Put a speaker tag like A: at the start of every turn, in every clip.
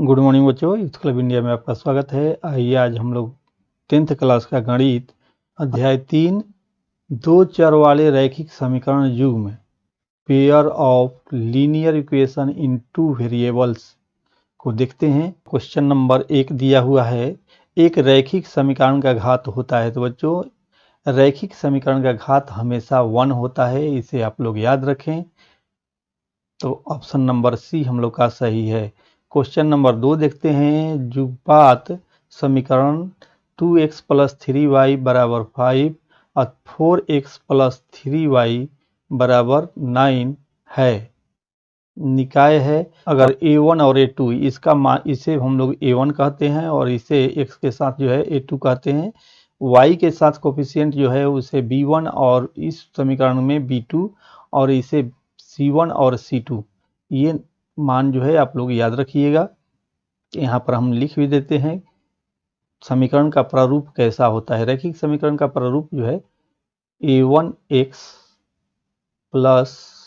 A: Good morning बच्चों, youth club India में आपका स्वागत है। आइए आज हम लोग 10th क्लास का गणित अध्याय 3 दो चर वाले रैखिक समीकरण युग्म pair of linear equation in two variables को देखते हैं। क्वेश्चन नंबर 1 दिया हुआ है, एक रैखिक समीकरण का घात होता है। तो बच्चों, रैखिक समीकरण का घात हमेशा 1 होता है, इसे आप लोग याद रखें। तो ऑप्शन नंबर सी हम लोग का सही है। क्वेश्चन नंबर 2 देखते हैं, युगपात समीकरण 2x + 3y = 5 और 4x + 3y = 9 है। निकाय है। अगर a1 और a2 इसका मान, इसे हम लोग a1 कहते हैं और इसे x के साथ जो है a2 कहते हैं। y के साथ कोफिशिएंट जो है उसे b1 और इस समीकरण में b2 और इसे c1 और c2, ये मान जो है आप लोग याद रखिएगा। यहाँ पर हम लिख भी देते हैं समीकरण का प्रारूप कैसा होता है। रैखिक समीकरण का प्रारूप जो है a1x प्लस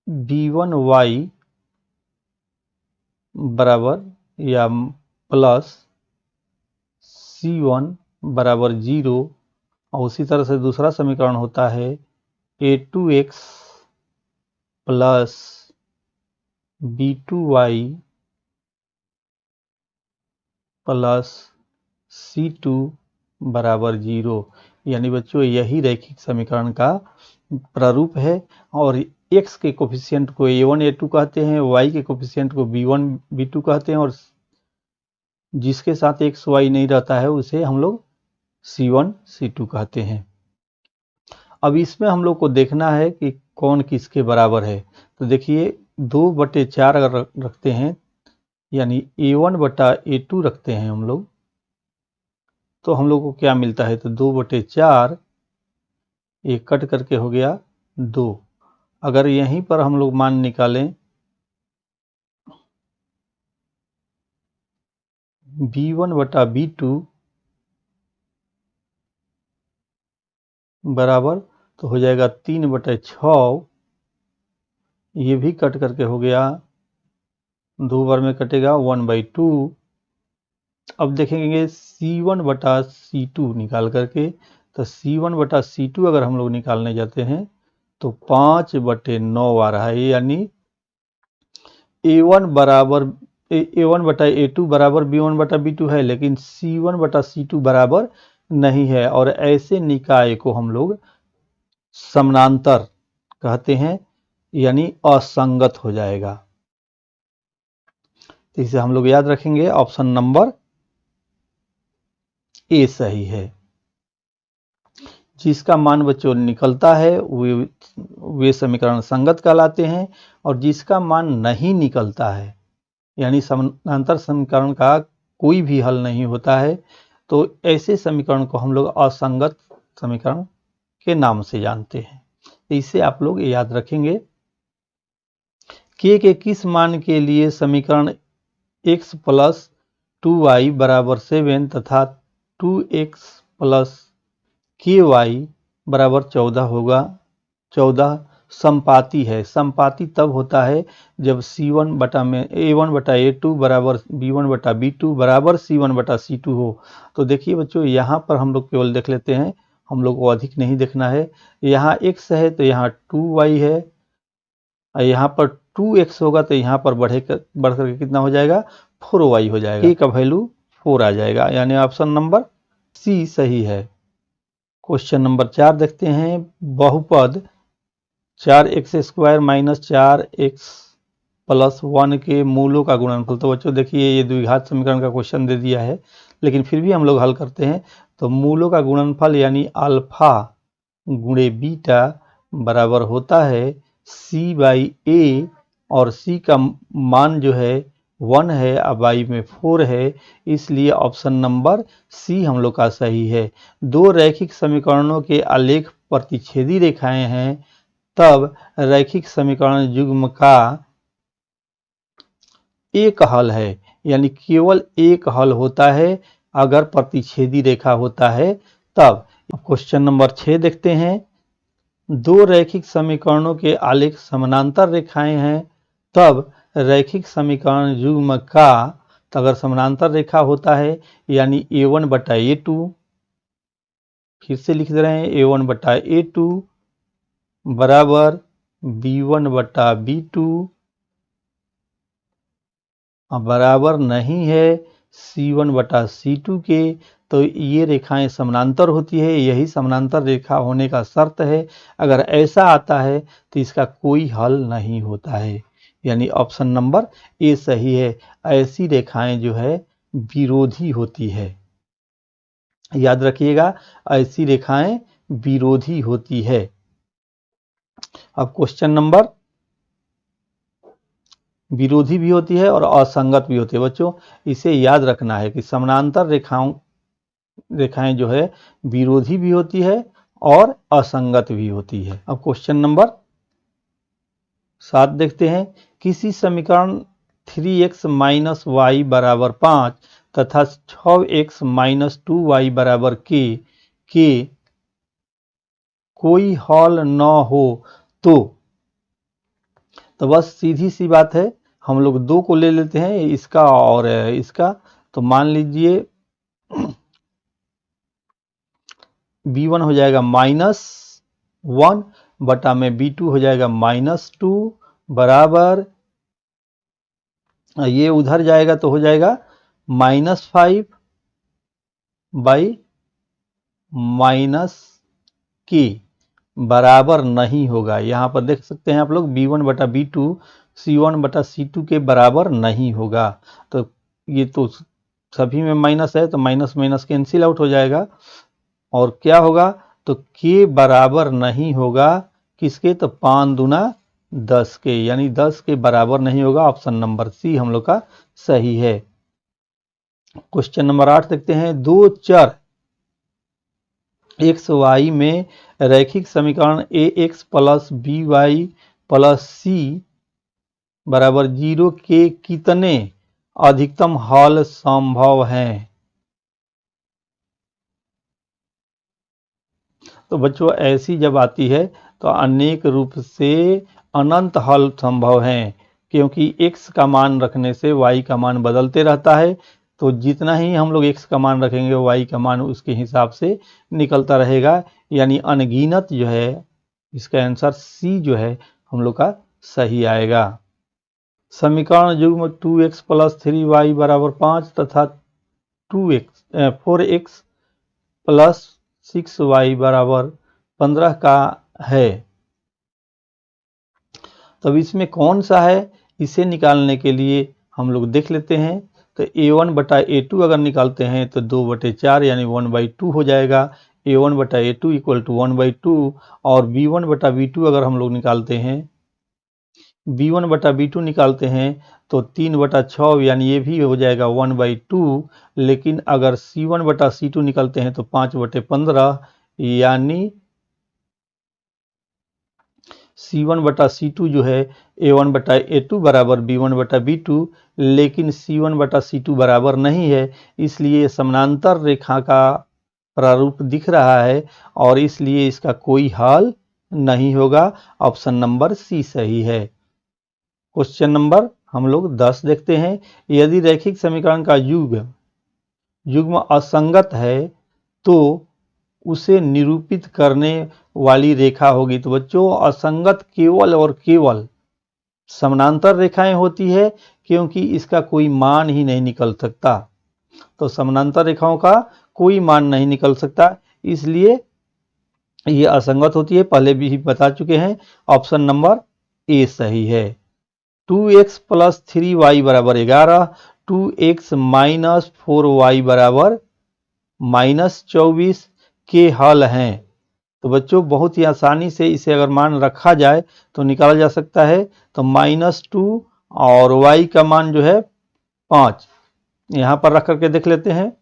A: b1y बराबर या प्लस c1 बराबर 0, और उसी तरह से दूसरा समीकरण होता है a2x plus b2y plus c2 बराबर 0। यानी बच्चों, यही रैखिक समीकरण का प्रारूप है। और x के कोफिशिएंट को a1 a2 कहते हैं, y के कोफिशिएंट को b1 b2 कहते हैं, और जिसके साथ x y नहीं रहता है उसे हम लोग c1 c2 कहते हैं। अब इसमें हम लोग को देखना है कि कौन किसके बराबर है। तो देखिए, 2/4 अगर रखते हैं, यानी a1/a2 रखते हैं हम लोग, तो हम लोग को क्या मिलता है। तो 2/4 ये कट करके हो गया 2। अगर यहीं पर हम लोग मान निकालें b1/b2 बराबर, तो हो जाएगा 3/6। ये भी कट करके हो गया, 2 बार में कटेगा 1/2। अब देखेंगे c1/c2 निकाल करके, तो c1/c2 अगर हम लोग निकालने जाते हैं तो 5/9 आ रहा है। यानी a1 बराबर a1/a2 बराबर b1/b2 है, लेकिन c1/c2 बराबर नहीं है। और ऐसे निकाय को हम लोग समानांतर कहते हैं, यानी असंगत हो जाएगा। तो इसे हम लोग याद रखेंगे, ऑप्शन नंबर ए सही है। जिसका मान बच्चों निकलता है वे समीकरण संगत कहलाते हैं, और जिसका मान नहीं निकलता है, यानी समानांतर समीकरण का कोई भी हल नहीं होता है, तो ऐसे समीकरण को हम लोग असंगत समीकरण के नाम से जानते हैं। तो इसे आप लोग याद रखेंगे। के किस मान के लिए समीकरण x + 2y = 7 तथा 2x + ky = 14 होगा। 14 समपाती है। समपाती तब होता है जब a1/a2 बराबर b1/b2 बराबर c1/c2 हो। तो देखिए बच्चों, यहाँ पर हम लोग केवल देख लेते हैं, हम लोग को अधिक नहीं देखना है। यहाँ x है तो यहाँ 2y है, और यहाँ पर 2x होगा तो यहाँ पर बढ़ करके कितना हो जाएगा, 4y हो जाएगा। k का वैल्यू 4 आ जाएगा, यानी ऑप्शन नंबर सी सही है। क्वेश्चन नंबर 4 देखते हैं, बहुपद 4x² - 4x + 1 के मूलों का गुणनफल। तो बच्चों देखिए, ये द्विघात समीकरण का क्वेश्चन दे दिया है, लेकिन फिर भी हम लोग हल करते हैं। तो मूलों का गुणनफल यानी अल्फा गुणे बीटा बराबर होता है c/a, और c का मान जो है 1 है, अब y में 4 है, इसलिए ऑप्शन नंबर सी हम लोग का सही है। दो रैखिक समीकरणों के आलेख प्रतिच्छेदी रेखाएं हैं, तब रैखिक समीकरण युग्म का एक हल है, यानी केवल एक हल होता है अगर प्रतिच्छेदी रेखा होता है तब। क्वेश्चन नंबर 6 देखते हैं, दो रैखिक समीकरणों के आलेख समानांतर रेखाएं हैं, तब रैखिक समीकरण युग्म का, तो अगर समानांतर रेखा होता है यानी a1/a2, फिर से लिख दे रहे हैं a1/a2 बराबर b1/b2 बराबर नहीं है c1/c2 के, तो ये रेखाएं समानांतर होती है। यही समानांतर रेखा होने का शर्त है। अगर ऐसा आता है तो इसका कोई हल नहीं होता है, यानी ऑप्शन नंबर ए सही है। ऐसी रेखाएं जो है विरोधी होती है, याद रखिएगा, ऐसी रेखाएं विरोधी होती है। अब क्वेश्चन नंबर, विरोधी भी होती है और असंगत भी होती है। बच्चों इसे याद रखना है कि समानांतर रेखाएं जो है विरोधी भी होती है और असंगत भी होती है। अब क्वेश्चन नंबर 7 देखते हैं। किसी समीकरण 3x - y बराबर 5 तथा 6x - 2y बराबर के कोई हल न हो तो बस सीधी सी बात है, हम लोग दो को ले लेते हैं, इसका और इसका। तो मान लीजिए b1 हो जाएगा -1 बटा में b2 हो जाएगा -2 बराबर, ये उधर जाएगा तो हो जाएगा -5 बाई -k बराबर नहीं होगा। यहाँ पर देख सकते हैं आप लोग b1/b2 c1/c2 के बराबर नहीं होगा। तो ये तो सभी में माइनस है, तो माइनस माइनस कैंसिल आउट हो जाएगा और क्या होगा, तो k बराबर नहीं होगा किसके, तो 5 दूना 10 के, यानी 10 के बराबर नहीं होगा। ऑप्शन नंबर सी हम लोग का सही है। क्वेश्चन नंबर 8 देखते हैं। दो चर एक्स वाई में रैखिक समीकरण ax + by + c बराबर 0 के कितने अधिकतम हल संभव हैं? तो बच्चों ऐसी जब आती है तो अनेक रूप से अनंत हल संभव हैं, क्योंकि x का मान रखने से y का मान बदलते रहता है। तो जितना ही हम लोग x का मान रखेंगे y का मान उसके हिसाब से निकलता रहेगा, यानी अनगिनत जो है, इसका आंसर सी जो है हम लोग का सही आएगा। समीकरण युग्म 2x + 3y बराबर 5 तथा 4x + 6y बराबर 15 का है, तब इसमें कौन सा है, इसे निकालने के लिए हम लोग देख लेते हैं। तो a1/a2 अगर निकालते हैं तो 2/4 यानी 1/2 हो जाएगा। a1/a2 = 1/2 और b1/b2 अगर हम लोग निकालते हैं, b1/b2 निकालते हैं तो 3/6 यानी ये भी हो जाएगा 1/2। लेकिन अगर c1/c2 निकालते हैं तो 5/15 यानी c1/c2 जो है a1/a2 बराबर b1/b2, लेकिन c1/c2 बराबर नहीं है, इसलिए समानांतर रेखा का प्रारूप दिख रहा है और इसलिए इसका कोई हल नहीं होगा। ऑप्शन नंबर सी सही है। क्वेश्चन नंबर हम लोग 10 देखते हैं। यदि रैखिक समीकरण का युग्म असंगत है तो उसे निरूपित करने वाली रेखा होगी। तो बच्चों असंगत केवल और केवल समानांतर रेखाएं होती है, क्योंकि इसका कोई मान ही नहीं निकल सकता। तो समानांतर रेखाओं का कोई मान नहीं निकल सकता, इसलिए ये असंगत होती है, पहले भी बता चुके हैं। ऑप्शन नंबर ए सही है। 2x + 3y बराबर 11, 2x - 4y बराबर -24 के हल हैं। तो बच्चों बहुत ही आसानी से इसे अगर मान रखा जाए तो निकाला जा सकता है। तो -2 और y का मान जो है 5, यहाँ पर रख करके देख लेते हैं।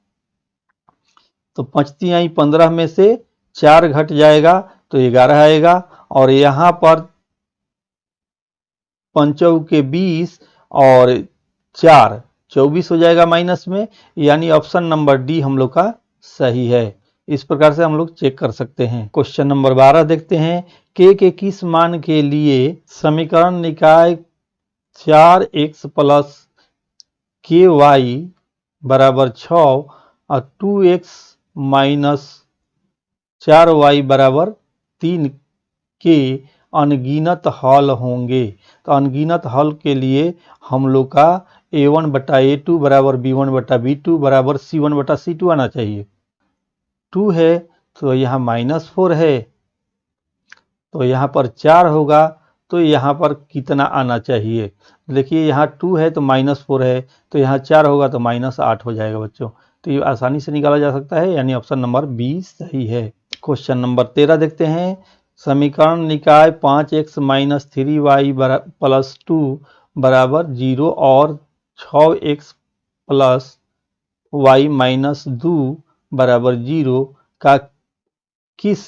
A: तो 5 × 15 में से 4 घट जाएगा तो 11 आएगा, और यहाँ पर 5 के 20 और 4 24 हो जाएगा माइनस में, यानी ऑप्शन नंबर डी हम लोग का सही है। इस प्रकार से हम लोग चेक कर सकते हैं। क्वेश्चन नंबर 12 देखते हैं। के किस मान के लिए समीकरण निकाय 4x प्लस के वाई बराबर 6 और 2x माइनस 4y बराबर 3 के अनगिनत हल होंगे। तो अनगिनत हल के लिए हम लोग का a1 बटा a2 बराबर b1 बटा b2 बराबर c1 बटा c2 आना चाहिए। 2 है तो यहाँ -4 है, तो यहाँ पर 4 होगा, तो यहाँ पर कितना आना चाहिए? देखिए यहाँ 2 है तो -4 है, तो यहाँ 4 होगा तो -8 हो जाएगा बच्चों। तो ये आसानी से निकाला जा सकता है, यानी ऑप्शन नंबर बी सही है। क्वेश्चन नंबर 13 देखते हैं। समीकरण निकाय 5x माइनस 3y प्लस 2 बराबर 0 और 6x प्लस y माइनस 2 बराबर 0 का किस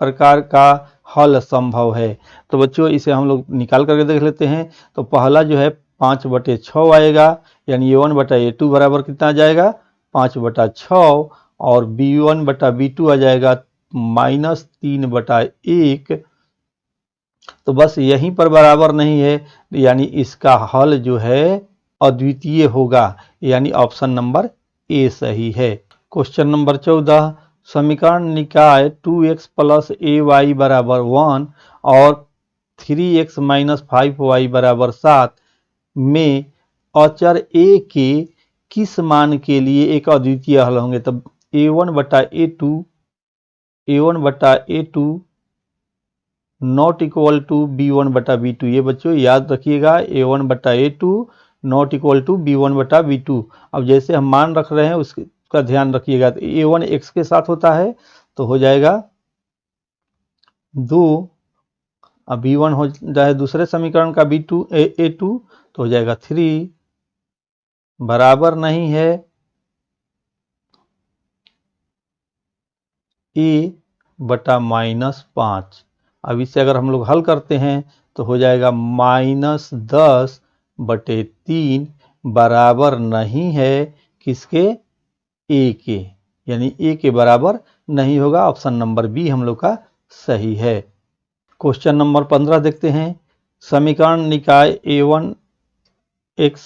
A: प्रकार का हल संभव है? तो बच्चों इसे हम लोग निकाल करके देख लेते हैं। तो पहला जो है 5/6 आएगा, यानी a1 बटा a2 बराबर कितना आ जाएगा? 5/6, और b1 बटा b2 आ जाएगा -3/1। तो बस यहीं पर बराबर नहीं है, यानी इसका हल जो है अद्वितीय होगा, यानी ऑप्शन नंबर ए सही है। Question number 14। समीकरण निकाय 2x प्लस ay बराबर 1 और 3x माइनस 5y बराबर 7 में अचर a के किस मान के लिए एक अद्वितीय हल होंगे? तब a1 बटा a2 not equal to b1 बटा b2। ये बच्चों याद रखिएगा, a1 बटा a2 not equal to b1 बटा b2। अब जैसे हम मान रख रहे हैं उसका ध्यान रखिएगा। तो a1 x के साथ होता है तो हो जाएगा 2, अब b1 हो जाए दूसरे समीकरण का b2 a2 तो हो जाएगा 3, बराबर नहीं है a बटा -5। अब इसे अगर हम लोग हल करते हैं तो हो जाएगा -10/3 बराबर नहीं है किसके? ए के, यानी ए के बराबर नहीं होगा। ऑप्शन नंबर बी हम लोग का सही है। क्वेश्चन नंबर 15 देखते हैं। समीकरण निकाय a1x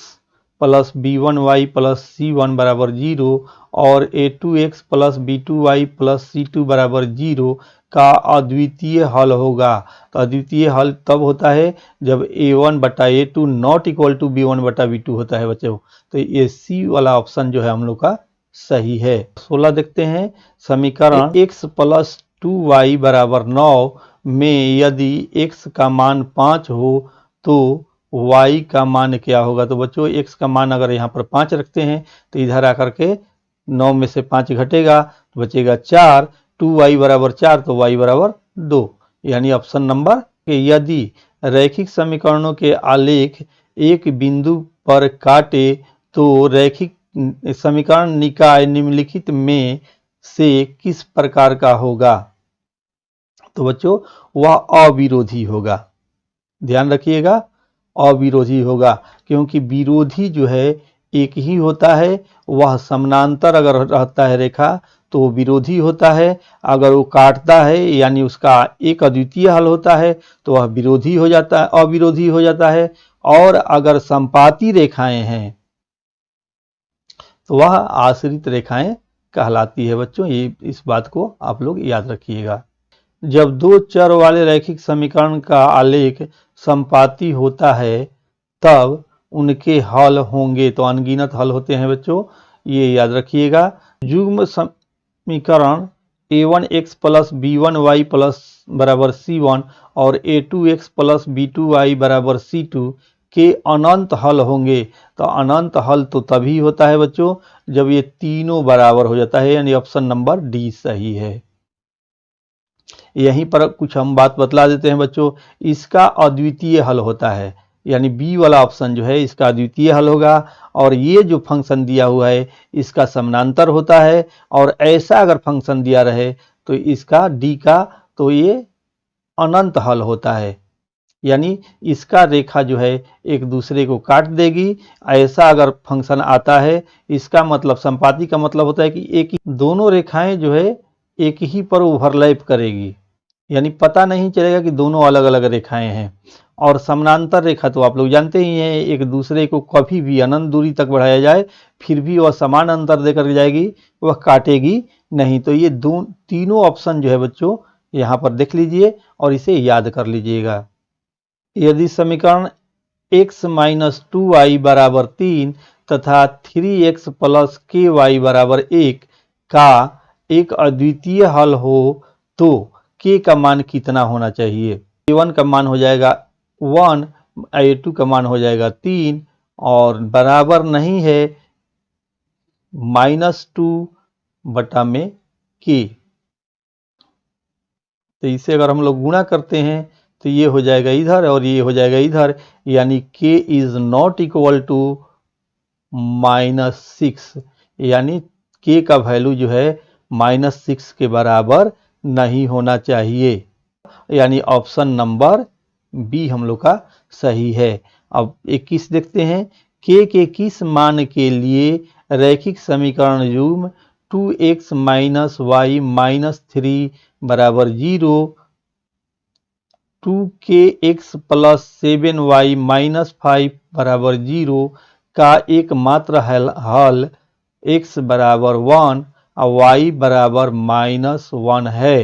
A: plus b1y plus c1 बराबर 0 और a2x plus b2y plus c2 बराबर 0 का अद्वितीय हल होगा। तो अद्वितीय हल तब होता है जब a1 बटा a2 not equal to b1 बटा b2 होता है बच्चों। तो ये सी वाला ऑप्शन जो है हम लोग का सही है। 16 देखते हैं। समीकरण x प्लस 2y बराबर 9 में यदि x का मान 5 हो तो y का मान क्या होगा? तो बच्चों x का मान अगर यहाँ पर 5 रखते हैं तो इधर आकर के 9 में से 5 घटेगा तो बचेगा 4, 2y बराबर 4 तो y बराबर 2, यानी ऑप्शन नंबर यदि रैखिक समीकरणों के आलेख एक बिंदु पर काटे तो रैखिक समीकरण निकाय निम्नलिखित में से किस प्रकार का होगा? तो बच्चों वह अविरोधी होगा। ध्यान रखिएगा, अविरोधी होगा, क्योंकि विरोधी जो है एक ही होता है। वह समानांतर अगर रहता है रेखा तो वो विरोधी होता है, अगर वो काटता है यानी उसका एक अद्वितीय हल होता है तो वह विरोधी हो जाता है, अविरोधी हो जाता है। और अगर संपाती रेखाएं हैं तो वह आश्रित रेखाएं कहलाती है बच्चों। ये इस बात को आप लोग याद रखिएगा। जब दो चर वाले रैखिक समीकरण का आलेख संपाती होता है तब उनके हल होंगे, तो अनगिनत हल होते हैं बच्चों, ये याद रखिएगा। युग्म समीकरण a1x प्लस b1y प्लस बराबर c1 और a2x प्लस b2y बराबर c2 के अनंत हल होंगे। तो अनंत हल तो तभी होता है बच्चों जब ये तीनों बराबर हो जाता है, यानी ऑप्शन नंबर डी सही है। यहीं पर कुछ हम बात बतला देते हैं बच्चों, इसका अद्वितीय हल होता है, यानी बी वाला ऑप्शन जो है इसका अद्वितीय हल होगा। और ये जो फंक्शन दिया हुआ है इसका समानांतर होता है, और ऐसा अगर फंक्शन दिया रहे तो इसका डी का तो ये अनंत हल होता है, यानी इसका रेखा जो है एक दूसरे को काट देगी। ऐसा अगर फंक्शन आता है इसका मतलब संपाती का मतलब होता है कि एक ही दोनों रेखाएं जो है एक ही पर ओवरलैप करेगी, यानी पता नहीं चलेगा कि दोनों अलग अलग रेखाएं हैं। और समानांतर रेखा तो आप लोग जानते ही हैं, एक दूसरे को कभी भी अनंत दूरी तक बढ़ाया जाए फिर भी वह समान अंतर देकर जाएगी, वह काटेगी नहीं। तो ये तीनों ऑप्शन जो है बच्चों यहाँ पर देख लीजिए और इसे याद कर लीजिएगा। यदि समीकरण x माइनस 2y बराबर 3 तथा 3x प्लस के वाई बराबर 1 का एक अद्वितीय हल हो तो k का मान कितना होना चाहिए? a1 का मान हो जाएगा 1, a2 का मान हो जाएगा 3 और बराबर नहीं है -2 बटा में k। तो इसे अगर हम लोग गुणा करते हैं तो ये हो जाएगा इधर और ये हो जाएगा इधर, यानी k is not equal to -6, यानी k का वैल्यू जो है -6 के बराबर नहीं होना चाहिए, यानी ऑप्शन नंबर बी हम लोग का सही है। अब 21 देखते हैं, k के किस मान के लिए रैखिक समीकरण युग्म 2x माइनस वाई माइनस 3 बराबर 0, 2kx प्लस 7y माइनस 5 बराबर 0 का एकमात्र हल x बराबर 1 और y बराबर -1 है।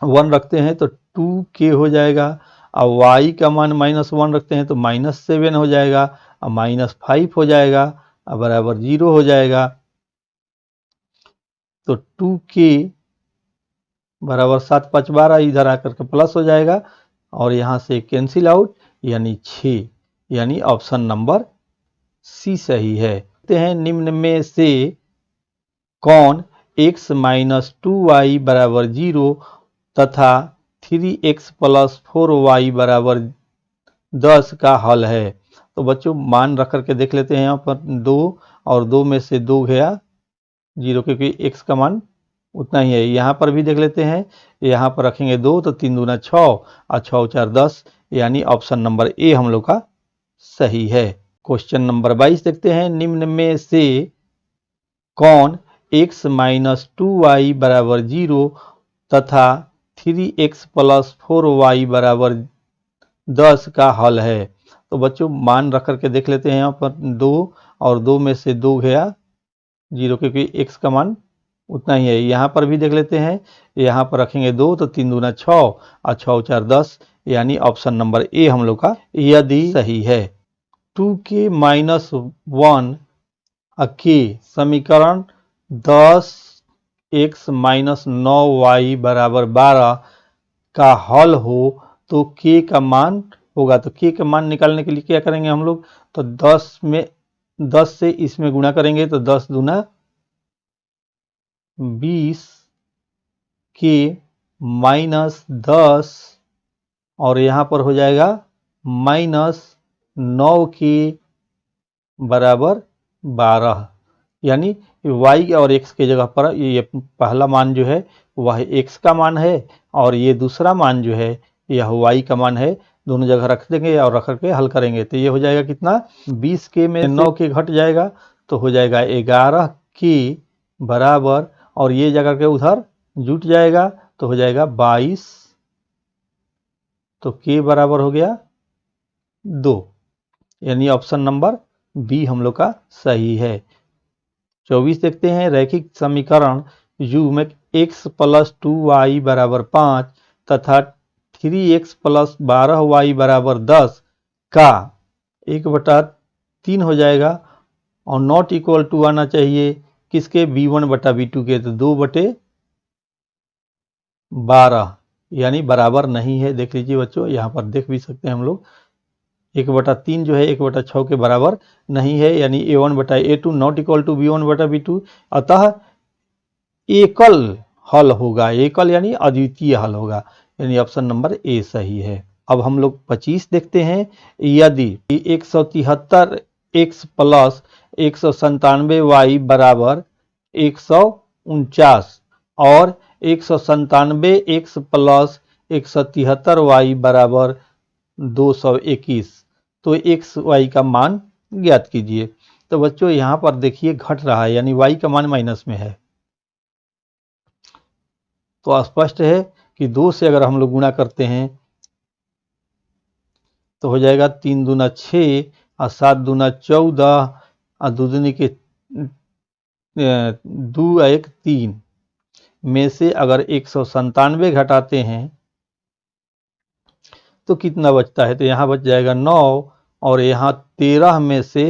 A: 1 रखते हैं तो 2k हो जाएगा और y का मान -1 रखते हैं तो -7 हो जाएगा और -5 हो जाएगा और बराबर 0 हो जाएगा। तो 2k बराबर 7 5 12, इधर आकर के प्लस हो जाएगा और यहाँ से कैंसिल आउट, यानी 6, यानी ऑप्शन नंबर सी सही है। देखते हैं निम्न में से कौन x माइनस 2y बराबर 0 तथा 3x प्लस 4y बराबर 10 का हल है। तो बच्चों मान रख करके देख लेते हैं, यहाँ पर 2 और 2 में से 2 गया 0, क्योंकि x का मान उतना ही है। यहाँ पर भी देख लेते हैं, यहाँ पर रखेंगे 2 तो 3 दूना 6 और 6 4 10, यानी ऑप्शन नंबर ए हम लोग का सही है। क्वेश्चन नंबर 22 देखते हैं, निम्न में से कौन x माइनस 2y बराबर 0 तथा 3x प्लस 4y बराबर 10 का हल है। तो बच्चों मान रख करके देख लेते हैं, यहाँ पर 2 और 2 में से 2 गया 0, क्योंकि x का मान उतना ही है। यहाँ पर भी देख लेते हैं, यहाँ पर रखेंगे 2 तो 3 दूना 6 और 6 4 10, यानी ऑप्शन नंबर ए हम लोग का यदि सही है। 2k माइनस 1 के समीकरण 10x माइनस 9y बराबर 12 का हल हो तो k का मान होगा। तो k का मान निकालने के लिए क्या करेंगे हम लोग, तो 10 से इसमें गुणा करेंगे तो 10 दूना 20 के माइनस 10 और यहाँ पर हो जाएगा -9 के बराबर 12, यानी y और x के जगह पर ये पहला मान जो है वह x का मान है और ये दूसरा मान जो है यह y का मान है। दोनों जगह रख देंगे और रख करके हल करेंगे तो ये हो जाएगा कितना, 20 के में 9 के घट जाएगा तो हो जाएगा 11 के बराबर, और ये जाकर के उधर जुट जाएगा तो हो जाएगा 22, तो k बराबर हो गया 2, यानी ऑप्शन नंबर बी हम लोग का सही है। 24 देखते हैं, रैखिक समीकरण युग्म x प्लस 2y बराबर 5 तथा 3x प्लस 12y बराबर 10 का 1/3 हो जाएगा और नॉट इक्वल टू आना चाहिए किसके, b1 बटा b2 के, तो 2/12, यानी बराबर नहीं है। देख लीजिए बच्चों, यहाँ पर देख भी सकते हैं हम लोग, 1/3 जो है 1/6 के बराबर नहीं है, यानी a1 बटा a2 not equal to b1 बटा b2, अतः एकल हल होगा, एकल यानी अद्वितीय हल होगा, यानी ऑप्शन नंबर ए सही है। अब हम लोग 25 देखते हैं, यदि 173x प्लस 197y बराबर 149 और 197x प्लस 173y बराबर 221, तो एक्स वाई का मान ज्ञात कीजिए। तो बच्चों यहाँ पर देखिए घट रहा है, यानी y का मान माइनस में है, तो स्पष्ट है कि 2 से अगर हम लोग गुणा करते हैं तो हो जाएगा 3 दूना 6 और 7 दूना 14 और 2 दूनी के 2 1 3 में से अगर 197 घटाते हैं तो कितना बचता है? तो यहाँ बच जाएगा 9 और यहाँ 13 में से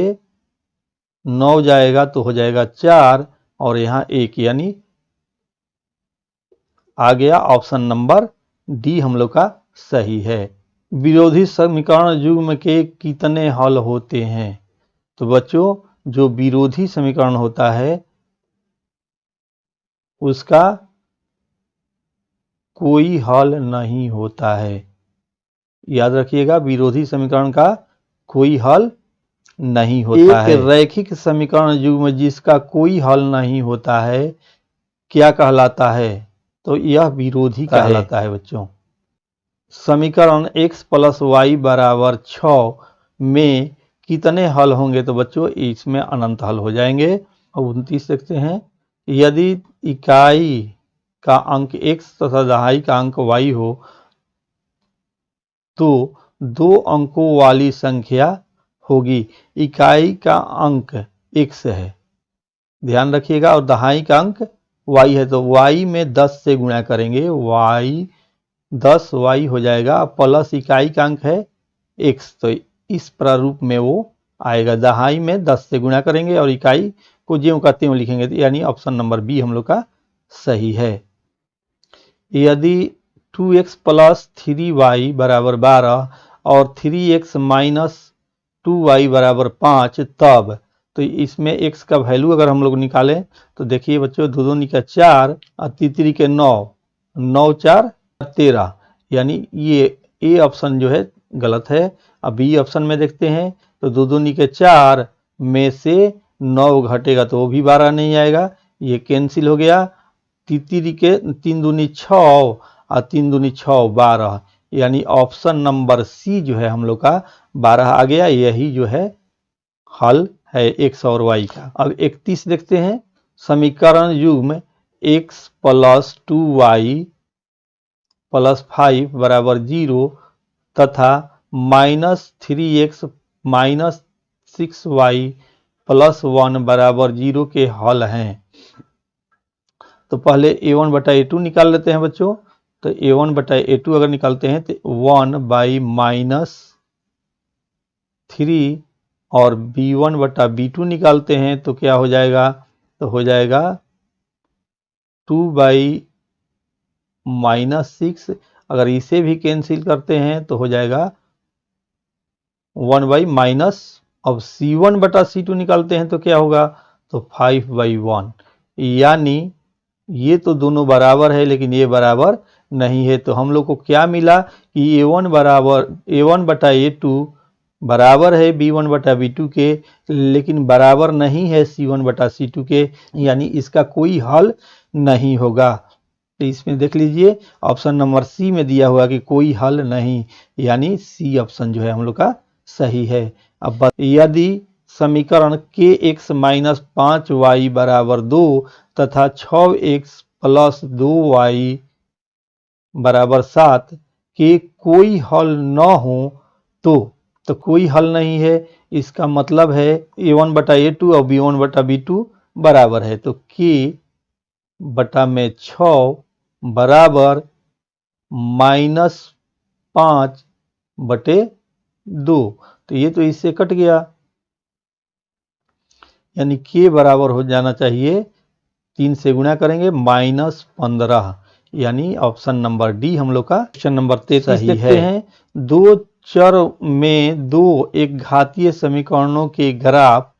A: 9 जाएगा तो हो जाएगा 4 और यहाँ 1, यानी आ गया ऑप्शन नंबर डी हम लोग का सही है। विरोधी समीकरण युग्म के कितने हल होते हैं? तो बच्चों जो विरोधी समीकरण होता है उसका कोई हल नहीं होता है। याद रखिएगा, विरोधी समीकरण का कोई हल नहीं होता है। एक रैखिक समीकरण युग्म जिसका कोई हल नहीं होता है क्या कहलाता है? तो यह विरोधी कहलाता है बच्चों। समीकरण x प्लस वाई बराबर 6 में कितने हल होंगे? तो बच्चों इसमें अनंत हल हो जाएंगे। अब 29 देखते हैं, यदि इकाई का अंक x तथा दहाई का अंक y हो तो 2 अंकों वाली संख्या होगी। इकाई का अंक x है, ध्यान रखिएगा, और दहाई का अंक y है, तो y में 10 से गुणा करेंगे, y 10y हो जाएगा, प्लस इकाई का अंक है x, तो इस प्रारूप में वो आएगा। दहाई में 10 से गुणा करेंगे और इकाई को ज्यों का त्यों लिखेंगे, तो यानी ऑप्शन नंबर बी हम लोग का सही है। यदि 2x प्लस 3y बराबर 12 और 3x माइनस 2y बराबर 5 तब, तो इसमें x का वैल्यू अगर हम लोग निकालें तो देखिए बच्चों, 2 दूनी का 4 और 3 के 9, 9 4 13, यानी ये ए ऑप्शन जो है गलत है। अब बी ऑप्शन में देखते हैं तो 2 दूनी के 4 में से 9 घटेगा तो वो भी 12 नहीं आएगा, ये कैंसिल हो गया। 3 दूनी 6 और 3 दूनी 6 12, यानी ऑप्शन नंबर सी जो है हम लोग का 12 आ गया। यही जो है हल है x और y का। अब 31 देखते हैं, समीकरण युग्म x प्लस 2y प्लस 5 बराबर 0 तथा minus 3x minus 6y plus 1 बराबर 0 के हल हैं। तो पहले a1 बटा a2 निकाल लेते हैं बच्चों। तो a1 बटा a2 अगर निकालते हैं तो 1 बाई माइनस 3 और b1 बटा b2 निकालते हैं तो क्या हो जाएगा? तो हो जाएगा 2 बाई माइनस 6, अगर इसे भी कैंसिल करते हैं तो हो जाएगा 1 बाई माइनस, अब c1 बटा c2 निकालते हैं तो क्या होगा? तो 5 बाई 1, यानी ये तो दोनों बराबर है लेकिन ये बराबर नहीं है। तो हम लोग को क्या मिला कि a1 बटा a2 बराबर है b1 बटा b2 के, लेकिन बराबर नहीं है c1 बटा c2 के, यानी इसका कोई हल नहीं होगा। तो इसमें देख लीजिए ऑप्शन नंबर सी में दिया हुआ कि कोई हल नहीं, यानी सी ऑप्शन जो है हम लोग का सही है। अब यदि समीकरण kx माइनस 5y बराबर 2 तथा 6x प्लस 2y बराबर 7 के कोई हल न हो तो कोई हल नहीं है। इसका मतलब है a1 बटा a2 और b1 बटा b2 बराबर है, तो k बटा में 6 बराबर माइनस 5 बटे 2, तो ये तो इससे कट गया, यानी k बराबर हो जाना चाहिए 3 से गुणा करेंगे माइनस 15, यानी ऑप्शन नंबर डी हम लोग का ऑप्शन नंबर 33 देखते हैं। दो चर में दो एक घातीय समीकरणों के ग्राफ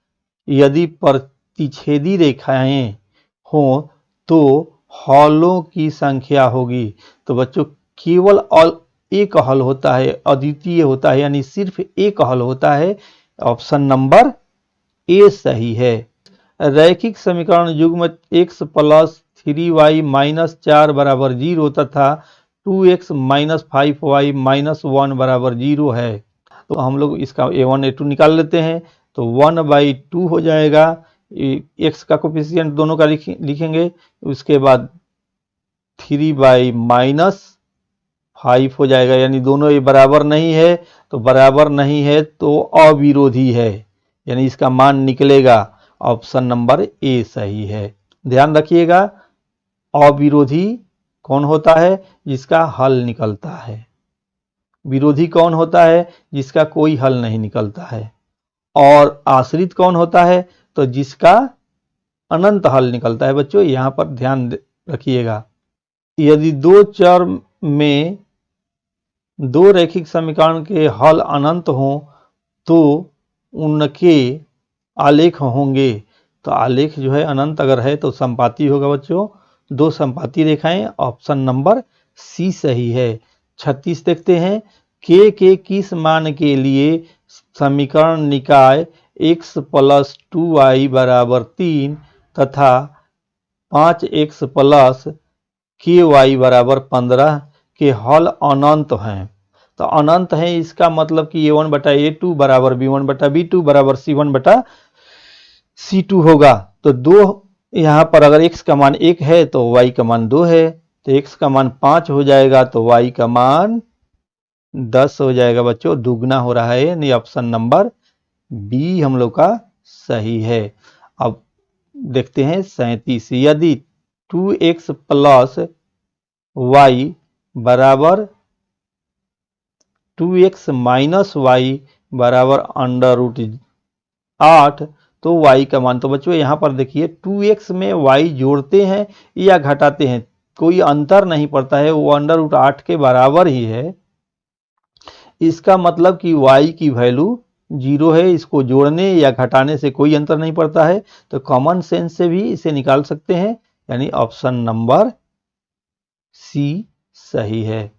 A: यदि प्रतिच्छेदी रेखाएं हों तो हलों की संख्या होगी। तो बच्चों केवल एक हल होता है, अद्वितीय होता है, यानी सिर्फ एक हल होता है। ऑप्शन नंबर ए सही है। रैखिक समीकरण युग्म x प्लस 3y माइनस 4 बराबर 0 तथा 2x माइनस 5y माइनस 1 बराबर 0 है। तो हम लोग इसका a1 a2 निकाल लेते हैं, तो 1/2 हो जाएगा। x का कोफिशिएंट दोनों का लिखेंगे, उसके बाद 3/-5 हो जाएगा, यानी दोनों ये बराबर नहीं है, तो बराबर नहीं है तो अविरोधी है, यानी इसका मान निकलेगा। ऑप्शन नंबर ए सही है। ध्यान रखिएगा, अविरोधी कौन होता है? जिसका हल निकलता है। विरोधी कौन होता है? जिसका कोई हल नहीं निकलता है। और आश्रित कौन होता है? तो जिसका अनंत हल निकलता है। बच्चों यहां पर ध्यान रखिएगा, यदि दो चर में दो रैखिक समीकरण के हल अनंत हों तो उनके आलेख होंगे। तो आलेख जो है अनंत अगर है तो संपाती होगा। बच्चों दो संपाती रेखाएं, ऑप्शन नंबर सी सही है। 36 देखते हैं, के किस मान के लिए समीकरण निकाय x + 2y = 3 तथा 5x + ky = 15 के हल अनंत हैं? तो अनंत है, इसका मतलब कि a1/a2 = b1/b2 = c1/c2 होगा। तो दो यहाँ पर अगर x का मान 1 है तो y का मान 2 है, तो x का मान 5 हो जाएगा तो y का मान 10 हो जाएगा। बच्चों दुगना हो रहा है, यानी ऑप्शन नंबर बी हम लोग का सही है। अब देखते हैं 37, यदि 2x + y = 2x - y = √8 तो y का मान, तो बच्चों यहाँ पर देखिए 2x में y जोड़ते हैं या घटाते हैं कोई अंतर नहीं पड़ता है, वो √8 के बराबर ही है। इसका मतलब कि y की वैल्यू 0 है, इसको जोड़ने या घटाने से कोई अंतर नहीं पड़ता है। तो कॉमन सेंस से भी इसे निकाल सकते हैं, यानी ऑप्शन नंबर सी सही है।